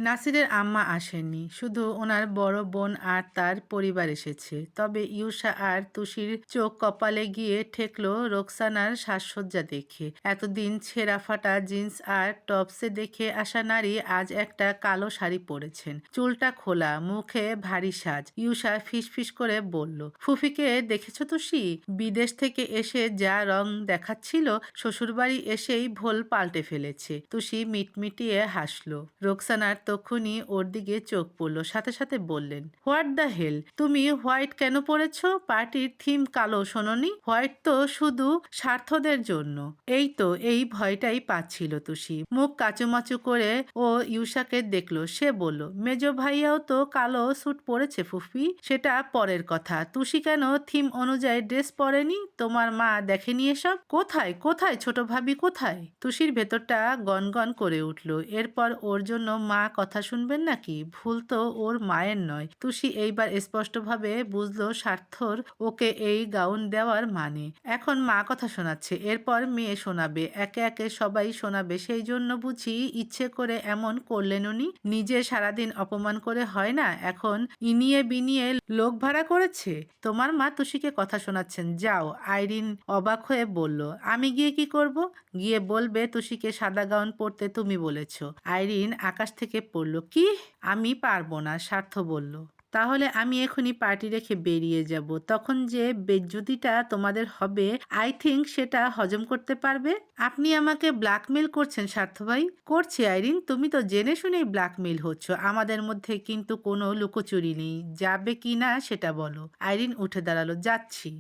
নাসিরের আম্মা আসেননি, শুধু ওনার বড় বোন আর তার পরিবার এসেছে। তবে ইউসা আর তুষির চোখ কপালে গিয়ে ঠেকল রোকসানার সাজসজ্জা দেখে। এতদিন ছেঁড়া ফাটা জিন্স আর টপসে দেখে আসা নারী আজ একটা কালো শাড়ি পরেছেন, চুলটা খোলা, মুখে ভারী সাজ। ইউসা ফিসফিস করে বলল, ফুফিকে দেখেছো তুষি? বিদেশ থেকে এসে যা রং দেখাচ্ছিল, শ্বশুরবাড়ি এসেই ভোল পাল্টে ফেলেছে। তুষি মিটমিটিয়ে হাসলো। রোকসানার তখনই ওর দিকে চোখ পড়ল, সাথে সাথে বললেন, হোয়াট দ্য হেল, তুমি হোয়াইট কেন পরেছো? পার্টির থিম কালো শোনোনি? হোয়াইট তো শুধু স্বার্থদের জন্য। এই ভয়টাই পাচ্ছিল তুষি। মুখ কাচুমাচু করে ও ইউসাকে দেখলো। সে বলল, মেজো ভাইয়াও তো কালো স্যুট পরেছে ফুফি। সেটা পরের কথা। তুষি কেন থিম অনুযায়ী ড্রেস পরেনি? তোমার মা দেখেনি এসব? কোথায় কোথায় ছোট ভাবি কোথায়? তুষির ভেতরটা গনগন করে উঠল। এরপর ওর জন্য মা কথা শুনবেন নাকি? ভুল তো ওর মায়ের নয়। তুষি এইবার স্পষ্টভাবে বুঝলো স্বার্থর ওকে এই গাউন দেওয়ার মানে। এখন মা কথা শোনাচ্ছে, এরপর মেয়ে শোনাবে, একে একে সবাই শোনাবে। সেই জন্য বুঝি ইচ্ছে করে এমন করলেন উনি? নিজে সারাদিন অপমান করে হয় না, এখন ইনিয়ে বিনিয়ে লোক ভাড়া করেছে। তোমার মা তুষিকে কথা শোনাচ্ছেন, যাও। আইরিন অবাক হয়ে বলল, আমি গিয়ে কি করব? গিয়ে বলবে তুষিকে সাদা গাউন পরতে তুমি বলেছ। আইরিন আকাশ থেকে পড়ল, কি? আমি পারবো না, স্বার্থ বলল। তাহলে আমি এখনই পার্টি রেখে বেরিয়ে যাব। তখন যে বেজ্জতিটা তোমাদের হবে, আই থিঙ্ক সেটা হজম করতে পারবে। আপনি আমাকে ব্ল্যাকমেল করছেন স্বার্থ ভাই? করছি আইরিন, তুমি তো জেনে শুনেই ব্ল্যাকমেল হচ্ছ। আমাদের মধ্যে কিন্তু কোনো লুকোচুরি নেই। যাবে কি না সেটা বলো। আইরিন উঠে দাঁড়ালো, যাচ্ছি।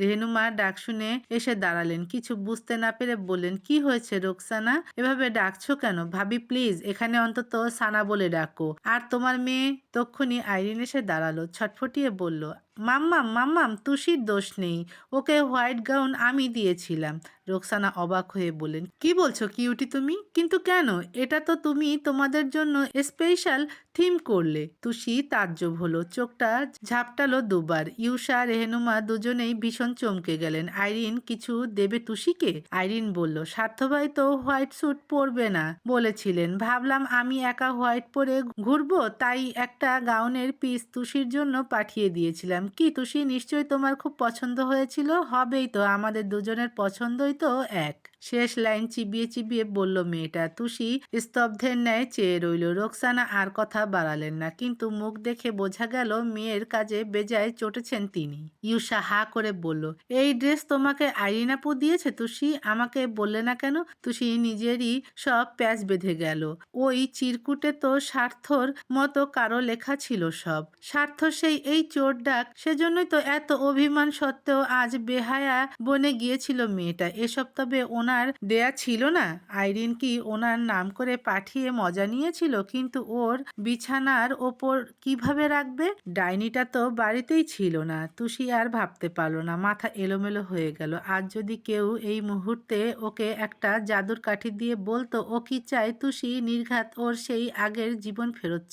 রেহনুমা ডাক শুনে এসে দাঁড়ালেন। কিছু বুঝতে না পেরে বললেন, কি হয়েছে রোকসানা? এভাবে ডাকছো কেন? ভাবি প্লিজ, এখানে অন্তত সানা বলে ডাকো। আর তোমার মেয়ে? তক্ষুনি আইরিন এসে দাঁড়ালো, ছটফটিয়ে বলল, মাম্মাম মাম্মাম, তুষির দোষ নেই, ওকে হোয়াইট গাউন আমি দিয়েছিলাম। রোকসানা অবাক হয়ে বললেন, কি বলছো কিউটি তুমি? কিন্তু কেন? এটা তো তুমি তোমাদের জন্য স্পেশাল থিম করলে। তুষি তাজ্জব হলো, চোখটা ঝাপটালো দুবার। ইউসা রেহনুমা দুজনেই ভীষণ চমকে গেলেন। আইরিন কিছু দেবে তুষিকে? আইরিন বলল, স্বার্থভাই তো হোয়াইট স্যুট পরবে না বলেছিলেন, ভাবলাম আমি একা হোয়াইট পরে ঘুরবো, তাই একটা গাউনের পিস তুষির জন্য পাঠিয়ে দিয়েছিলাম। কি তুষি, নিশ্চয়ই তোমার খুব পছন্দ হয়েছিল। হবেই তো, আমাদের দুজনের পছন্দই তো এক। শেষ লাইন চিবিয়ে চিবিয়ে বলল মেয়েটা। তুষি স্তব্ধের ন্যায় চেয়ে রইল। রোকসানা আর কথা বাড়ালেন না, কিন্তু মুখ দেখে বোঝা গেল মেয়ের কাজে বেজায় চটেছেন তিনি। ইউসা হা করে বলল, এই ড্রেস তোমাকে আইরিন আপু দিয়েছে তুষি? আমাকে বললে না কেন? তুষি নিজেরই সব প্যাচ বেঁধে গেল। ওই চিরকুটে তো স্বার্থর মতো কারো লেখা ছিল সব। স্বার্থ সেই এই চোর ডাক, সেজন্যই তো এত অভিমান সত্ত্বেও আজ বেহায়া বনে গিয়েছিল মেয়েটা। এসব তবে ওনার দেয়া ছিল না? আইরিন কি ওনার নাম করে পাঠিয়ে মজা নিয়েছিল? কিন্তু ওর বিছানার ওপর কিভাবে রাখবে? ডাইনিটা তো বাড়িতেই ছিল না। তুষি আর ভাবতে পারলো না, মাথা এলোমেলো হয়ে গেল। আজ যদি কেউ এই মুহূর্তে ওকে একটা জাদুর কাঠি দিয়ে বলতো ও কি চায়, তুষি নির্ঘাত ওর সেই আগের জীবন ফেরত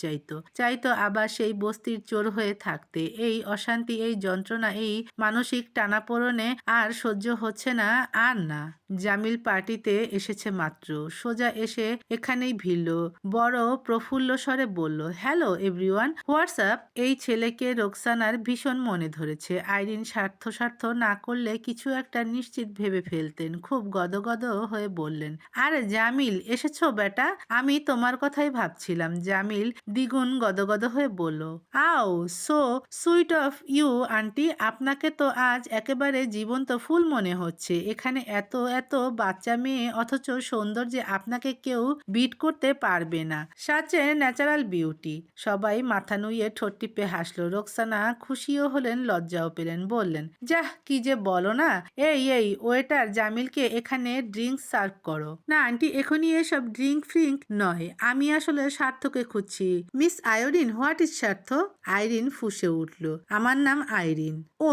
চাইতো আবার সেই বস্তির চোর হয়ে থাকতে। এই অশান্তি, এই যন্ত্রণা, এই মানসিক টানাপোড়েনে আর সহ্য হচ্ছে না, আর না। জামিল পার্টিতে এসেছে মাত্র, সোজা এসে এখানেই ভিড়ল। বড় প্রফুল্ল স্বরে বলল, হ্যালো এভরিওয়ান, হোয়াটসঅ্যাপ। এই ছেলেকে রোকসানার ভীষণ মনে ধরেছে। আইরিন স্বার্থ না করলে কিছু একটা নিশ্চিত ভেবে ফেলতেন। খুব গদগদ হয়ে বললেন, আরে জামিল, এসেছো বেটা? আমি তোমার কথাই ভাবছিলাম। জামিল দ্বিগুণ গদগদ হয়ে বলল, aww so sweet of you aunty, আপনাকে তো আজ একেবারে জীবন্ত ফুল মনে হচ্ছে। এখানে এত এত বাচ্চা মেয়ে, অথচ সৌন্দর্যে আপনাকে কেউ বিট করতে পারবে না। Such a natural beauty. সবাই মাথা নুইয়ে ঠোঁট টিপে হাসলো। রোকসানা খুশিও হলেন, লজ্জাও পেলেন। বললেন, যাহ, কি যে বলো না। এই ওয়েটার, জামিলকে এখানে ড্রিঙ্কস সার্ভ করো। না আন্টি, এখনই এসব ড্রিঙ্ক ফ্রিঙ্ক নয়, আমি আসলে স্বার্থকে খুঁজছি। মিস আয়োডিন, হোয়াট ইজ স্বার্থ? আইরিন ফুঁসে উঠল, আমার নাম আইরিন। ও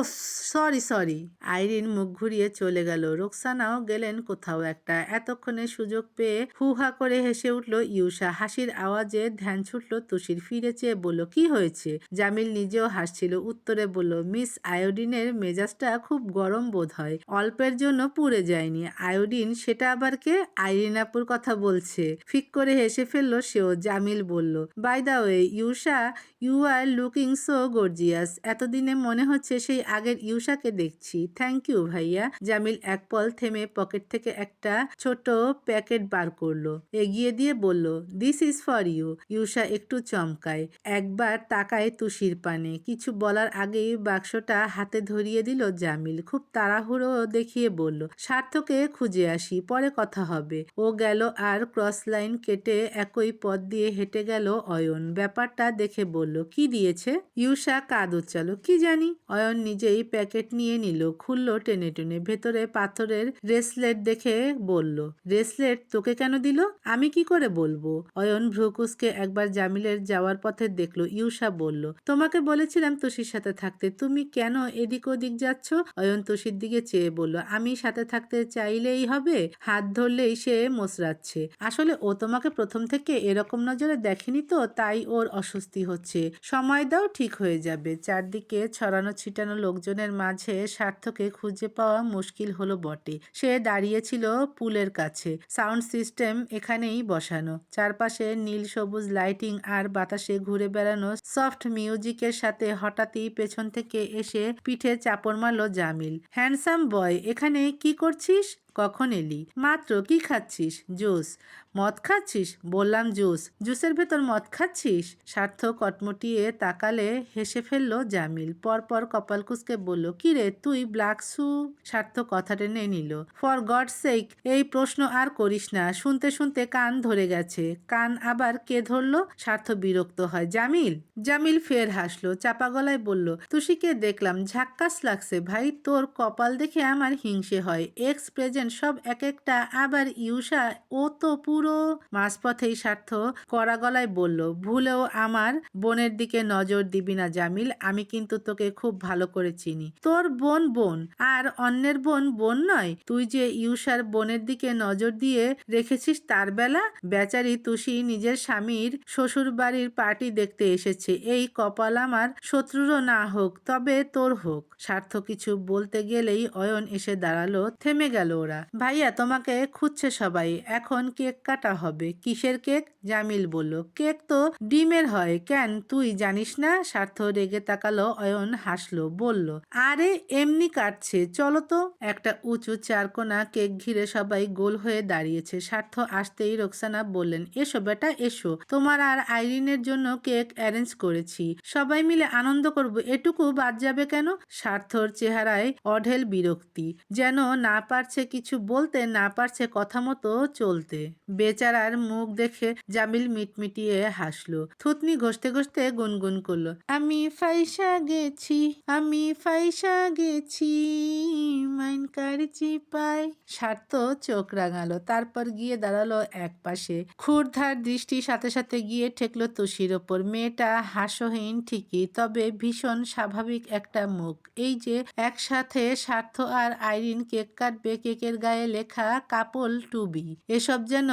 সরি সরি। আইরিন মুখ ঘুরিয়ে চলে গেল। রোকসানাও গেলেন কোথাও একটা। এতক্ষণে সুযোগ পেয়ে হু হা করে হেসে উঠল ইউসা। হাসির আওয়াজে ধ্যান ছুটল তুষির। ফিরে চেয়ে বলল, কি হয়েছে? জামিল নিজেও হাসছিল। উত্তরে বলল, মিস আয়োডিনের মেজাজটা খুব গরম বোধ হয়। অল্পের জন্য পুড়ে যায়নি। আয়োডিন সেটা আবার কে? আইরিন আপুর কথা বলছে। ফিক করে হেসে ফেলল সেও। জামিল বলল, by the way Yusa, you are looking so gorgeous. এতদিনে মনে হচ্ছে সেই আগের ইউসাকে দেখছি। থ্যাংক ইউ ভাইয়া। জামিল এক পল থেমে পকেট থেকে একটা ছোট প্যাকেট বার করলো, এগিয়ে দিয়ে বলল, দিস ইজ ফর ইউ। ইউসা একটু চমকায়, একবার তাকায় তুষির পানে। কিছু বলার আগেই বাক্সটা হাতে ধরিয়ে দিল জামিল। খুব তাড়াহুড়ো দেখিয়ে বলল, স্বার্থকে খুঁজে আসি, পরে কথা হবে। ও গেল আর ক্রস লাইন কেটে একই পথ দিয়ে হেঁটে গেল অয়ন। ব্যাপারটা দেখে বলল, কি দিয়েছে? ইউসা কাঁদ উচ্চালো, কি জানি। অয়ন নিজেই প্যাকেট নিয়ে নিল, খুলল টেনে টেনে। ভেতরে পাথরের রেসলেট দেখে বলল, রেসলেট তোকে কেন দিল? আমি কি করে বলবো? অয়ন ভ্রুকুসকে একবার জামিলের যাওয়ার পথে দেখলো। ইউসা বলল, তোমাকে বলেছিলাম তুষির সাথে থাকতে, তুমি কেন এদিক ওদিক যাচ্ছ? অয়ন তুষির দিকে চেয়ে বলল, আমি সাথে থাকতে চাইলেই হবে? হাত ধরলেই সে মোচড়াচ্ছে। আসলে ও তোমাকে প্রথম থেকে এরকম নজরে দেখেনি তো, তাই ওর অস্বস্তি হচ্ছে। সময় দাও, ঠিক হয়ে যাবে। চারদিকে ছড়ানো ছিটানো লোকজনের মাঝে স্বার্থকে খুঁজে পাওয়া মুশকিল হলো বটে। সে দাঁড়িয়েছিল পুলের কাছে। সাউন্ড সিস্টেম এখানেই বসানো। চারপাশে নীল সবুজ লাইটিং আর বাতাসে ঘুরে বেড়ানো সফট মিউজিকের সাথে হঠাৎই পেছন থেকে এসে পিঠে চাপড় মারল জামিল। হ্যান্ডসাম বয়, এখানে কি করছিস? কখন এলি? মাত্র। কি খাচ্ছিস? জুস। মদ খাচ্ছিস? বললাম জুস। জুসের ভেতর মদ খাচ্ছিস? স্বার্থ কটমটিয়ে তাকালে হেসে ফেলল জামিল। পরপর কপাল কুঁচকে বলল, কিরে তুই ব্ল্যাক শু? স্বার্থ কথা টেনে নিল। ফর গড সেক, এই প্রশ্ন আর করিস না। শুনতে শুনতে কান ধরে গেছে। কান আবার কে ধরলো? স্বার্থ বিরক্ত হয়। জামিল। জামিল ফের হাসলো, চাপা গলায় বলল, তুষিকে দেখলাম, ঝাক্কাস লাগছে ভাই। তোর কপাল দেখে আমার হিংসে হয়। এক্স প্রেজেন্ট সব এক একটা। আবার ইউসা, ও তো পুরো। মাঝপথেই স্বার্থ কড়া গলায় বলল, ভুলেও আমার বোনের দিকে নজর দিবি না জামিল। আমি কিন্তু তোকে খুব ভালো করে চিনি। তোর বোন বোন, আর অন্যের বোন বোন নয়। তুই যে ইউসার বোনের দিকে নজর দিয়ে রেখেছিস তার বেলা। বেচারি তুষি নিজের স্বামীর শ্বশুর বাড়ির পার্টি দেখতে এসেছে। এই কপাল আমার শত্রুরও না হোক, তবে তোর হোক। স্বার্থ কিছু বলতে গেলেই অয়ন এসে দাঁড়ালো। থেমে গেল ওরা। ভাইয়া তোমাকে খুঁজছে সবাই। এখন কেক কাটা হবে। কিসের কেক? জামিল বলল, কেক তো ডিমের হয়। কেন তুই জানিস না? স্বার্থ রেগে তাকালো। অয়ন হাসলো, বলল, আরে এমনি কাটছে, চলো তো। একটা উঁচু চারকোনা কেক ঘিরে সবাই গোল হয়ে দাঁড়িয়েছে। স্বার্থ আসতেই রোকসানা বললেন, এসো বেটা এসো, তোমার আর আইরিনের জন্য কেক অ্যারেঞ্জ করেছি। সবাই মিলে আনন্দ করব, এটুকু বাদ যাবে কেন? স্বার্থর চেহারায় অঢেল বিরক্তি, যেন না পারছে কিছু বলতে, না পারছে কথা মতো চলতে। বেচারার মুখ দেখে জামিল মিটমিটিয়ে হাসলো। থুতনি ঘষতে ঘষতে গুনগুন করলো, আমি ফাইসা গেছি, আমি ফাইসা গেছি, মাইন কারছি পাই। স্বার্থ চোখ রাঙালো, তারপর গিয়ে দাঁড়ালো এক পাশে। ক্ষুরধার দৃষ্টি সাথে সাথে গিয়ে ঠেকলো তুষির ওপর। মেয়েটা হাস্যহীন ঠিকই, তবে ভীষণ স্বাভাবিক একটা মুখ। এই যে একসাথে স্বার্থ আর আইরিন কেক কাটবে, কেকের গায়ে লেখা কাপল টু বি, এসব যেন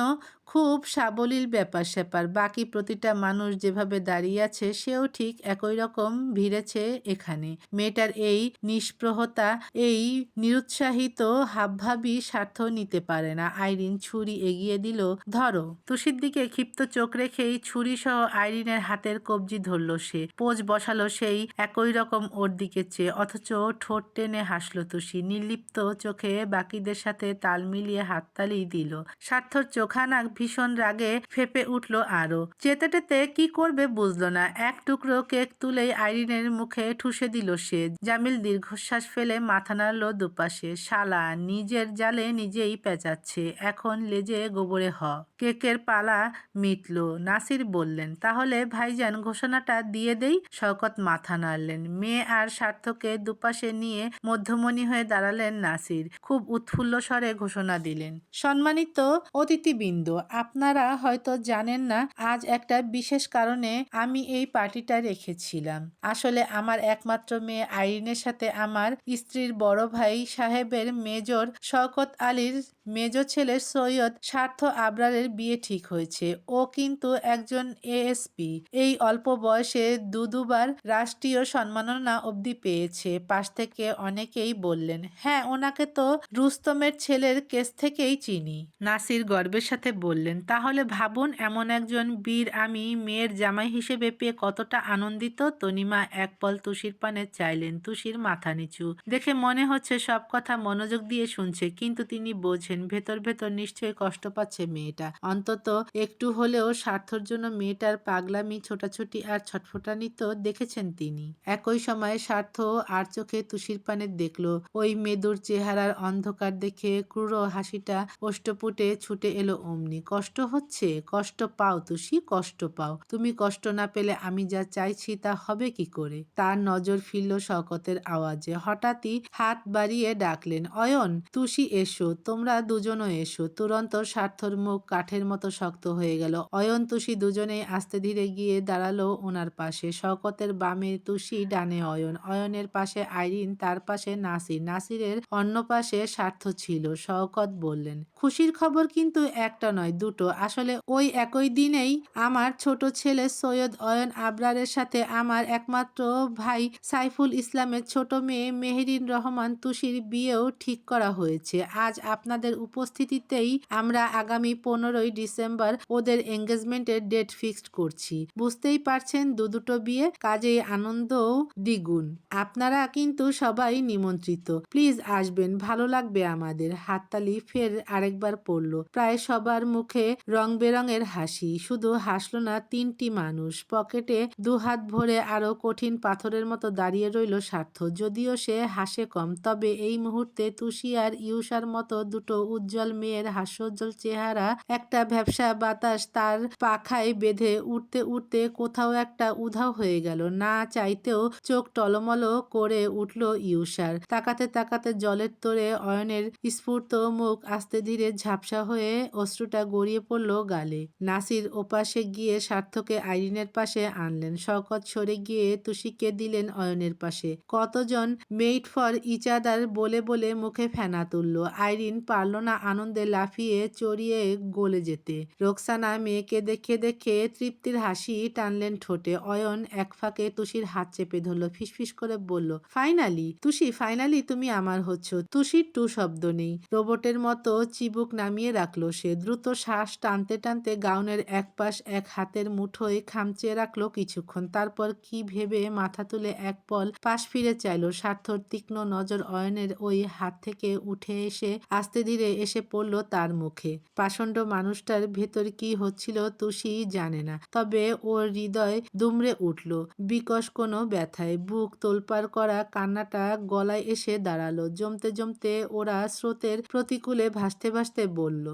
খুব সাবলীল ব্যাপার স্যাপার। বাকি প্রতিটা মানুষ যেভাবে দাঁড়িয়ে আছে, সেও ঠিক একই রকম ভিড়েছে এখানে। মেয়েটার এই নিষ্প্রহতা, এই নিরুৎসাহিত হাবভাবই স্বার্থ নিতে পারে না। আইরিন ছুরি এগিয়ে দিল, ধরো। তুষির দিকে ক্ষিপ্ত চোখ রেখেই ছুরি সহ আইরিনের হাতের কবজি ধরল সে। পোজ বসালো সেই একই রকম ওর দিকে চেয়ে, অথচ ঠোঁট টেনে হাসলো তুষি। নির্লিপ্ত চোখে বাকিদের সাথে তাল মিলিয়ে হাততালি দিল। স্বার্থর চোখানা ভীষণ রাগে ফেপে উঠল আরো। চেতে টেতে কি করবে বুঝলো না। এক টুকরো কেক তুলেই আইরিনের মুখে ঠুসে দিল সে। জামিল দীর্ঘশ্বাস ফেলে মাথা নাড়ল দুপাশে। শালা নিজের জালে নিজেই পেঁচাচ্ছে, এখন লেজে গোবরে হ। কেকের পালা মিটল। নাসির বললেন, তাহলে ভাইজান ঘোষণাটা দিয়ে দেই। শওকত মাথা নাড়লেন। মেয়ে আর স্বার্থকে দুপাশে নিয়ে মধ্যমণি হয়ে দাঁড়ালেন নাসির। খুব উৎফুল্ল স্বরে ঘোষণা দিলেন, সম্মানিত অতিথিবৃন্দ, আপনারা হয়তো জানেন না, আজ একটা বিশেষ কারণে আমি এই পার্টিটা রেখেছিলাম। আসলে আমার একমাত্র মেয়ে আইরিনের সাথে আমার স্ত্রীর বড় ভাই সাহেবের মেজর শওকত আলীর মেজ ছেলে সৈয়দ স্বার্থ আবরারের বিয়ে ঠিক হয়েছে। ও কিন্তু একজন এএসপি। এই অল্প বয়সে দুবার রাষ্ট্রীয় সম্মাননা অবধি পেয়েছে। পাশ থেকে অনেকেই বললেন, হ্যাঁ, ওনাকে তো রুস্তমের ছেলের কেস থেকেই চিনি। নাসির গর্বের সাথে বললেন, তাহলে ভাবুন, এমন একজন বীর আমি মেয়ের জামাই হিসেবে পেয়ে কতটা আনন্দিত। তনিমা এক পল তুষির পানে চাইলেন। তুষির মাথা নিচু, দেখে মনে হচ্ছে সব কথা মনোযোগ দিয়ে শুনছে, কিন্তু তিনি বোঝেন ভেতর ভেতর নিশ্চয়ই কষ্ট পাচ্ছে মেয়েটা। অন্তত একটু হলেও স্বার্থর জন্য মেয়েটার পাগলামি, ছোটাছুটি আর ছটফটানি তো দেখেছেন তিনি। একই সময়ে স্বার্থ আর চোখে তুষির পানে দেখল। ওই মেদুর চেহারার অন্ধকার দেখে ক্রূর হাসিটা অষ্টপুটে ছুটে এলো অমনি। কষ্ট হচ্ছে? কষ্ট পাও তুষি, কষ্ট পাও। তুমি কষ্ট না পেলে আমি যা চাইছি তা হবে কি করে? তার নজর ফিরল শওকতের আওয়াজে। হঠাৎই হাত বাড়িয়ে ডাকলেন, অয়ন, তুষি এসো, তোমরা দুজনও এসো। তুরন্ত স্বার্থর মুখ কাঠের মতো শক্ত হয়ে গেল। অয়ন তুষি দুজনেই আস্তে ধীরে গিয়ে দাঁড়ালো ওনার পাশে। শওকতের বামে তুষি, ডানে অয়ন। অয়নের পাশে আইরিন, তার পাশে নাসির। নাসিরের অন্য পাশে স্বার্থ ছিল। শওকত বললেন, খুশির খবর কিন্তু একটা নয়, দুটো। আসলে ওই একই দিনেই আমার ছোট ছেলে সৈয়দ অয়ন আবরারের সাথে আমার একমাত্র ভাই সাইফুল ইসলামের ছোট মেয়ে মেহেরিন রহমান তুষির বিয়েও ঠিক করা হয়েছে। আজ আপনাদের উপস্থিতিতেই আমরা আগামী 15ই ডিসেম্বর ওদের এঙ্গেজমেন্টের ডেট ফিক্সড করছি। বুঝতেই পারছেন, দুটো বিয়ে, কাজেই আনন্দও দ্বিগুণ। আপনারা কিন্তু সবাই নিমন্ত্রিত। প্লিজ আসবেন, ভালো লাগবে আমাদের। হাততালি ফের আরেকবার পড়ল। প্রায় সবার মুখে রং বেরঙের হাসি। শুধু হাসল না, তিনটি মানুষ। পকেটে দুহাত ভরে আরো কঠিন পাথরের মতো দাঁড়িয়ে রইল স্বার্থ। যদিও সে হাসে কম, তবে এই মুহূর্তে তুষি আর ইউষার মতো দুটো উজ্জ্বল মেয়ের হাস্যোজ্জ্বল চেহারা একটা ভ্যাপসা বাতাস তার পাখায় বেঁধে উঠতে উঠতে কোথাও একটা উধাও হয়ে গেল। না চাইতেও চোখ টলমলো করে উঠল ইউষার। তাকাতে তাকাতে জলের তোড়ে অয়নের স্ফুর্ত মুখ আস্তে ধীরে ঝাপসা হয়ে অশ্রুটা গড়িয়ে পড়ল গালে। নাসির ওপাশে গিয়ে স্বার্থকে আইরিনের পাশে আনলেন। শওকত সরে গিয়ে তুষিকে দিলেন অয়নের পাশে। কতজন মেইড ফর ইচ আদার বলে বলে মুখে ফেনা তুলল। আইরিন পারল না আনন্দে লাফিয়ে চড়িয়ে গলে যেতে। রোকসানা মেয়েকে দেখে দেখে তৃপ্তির হাসি টানলেন ঠোঁটে। অয়ন এক ফাঁকে তুষির হাত চেপে ধরল, ফিসফিস করে বলল, ফাইনালি তুষি, ফাইনালি তুমি আমার হচ্ছ। তুষির টু শব্দ নেই। রোবটের মতো চিবুক নামিয়ে রাখলো সে। দ্রুত শ্বাস টানতে টানতে গাউনের এক পাশ এক হাতের মুঠোয় খামচে রাখলো কিছুক্ষণ। তারপর কি ভেবে মাথা তুলে এক পল পাশ ফিরে চাইল। স্বার্থর তীক্ষ্ণ নজর অয়নের ওই হাত থেকে উঠে এসে আস্তে ধীরে এসে পড়ল তার মুখে। পাষণ্ড মানুষটার ভেতর কি হচ্ছিল তুষি জানে না, তবে ওর হৃদয় দুমড়ে উঠল বিকশ কোনো ব্যথায়। বুক তোলপাড় করা কান্নাটা গলায় এসে দাঁড়ালো। জমতে জমতে ওরা স্রোতের প্রতিকূলে ভাসতে ভাসতে বলল,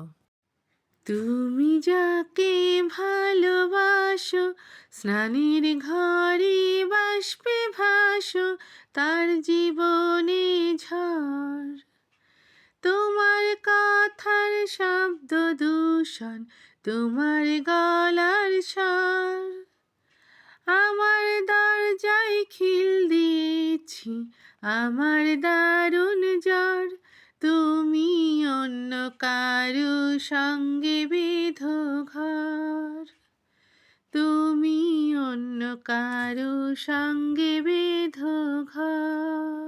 তুমি যাকে ভালোবাসো, স্নানের ঘরে বাষ্পে ভাসো, তার জীবনে ঝড়। তোমার কথার শব্দ দূষণ, তোমার গলার স্বর, আমার দরজায় খিল দিয়েছি, আমার দারুণ জ্বর। তুমি অন্য কারো সঙ্গে বেঁধো ঘর, তুমি অন্য কারো সঙ্গে বেঁধো ঘর।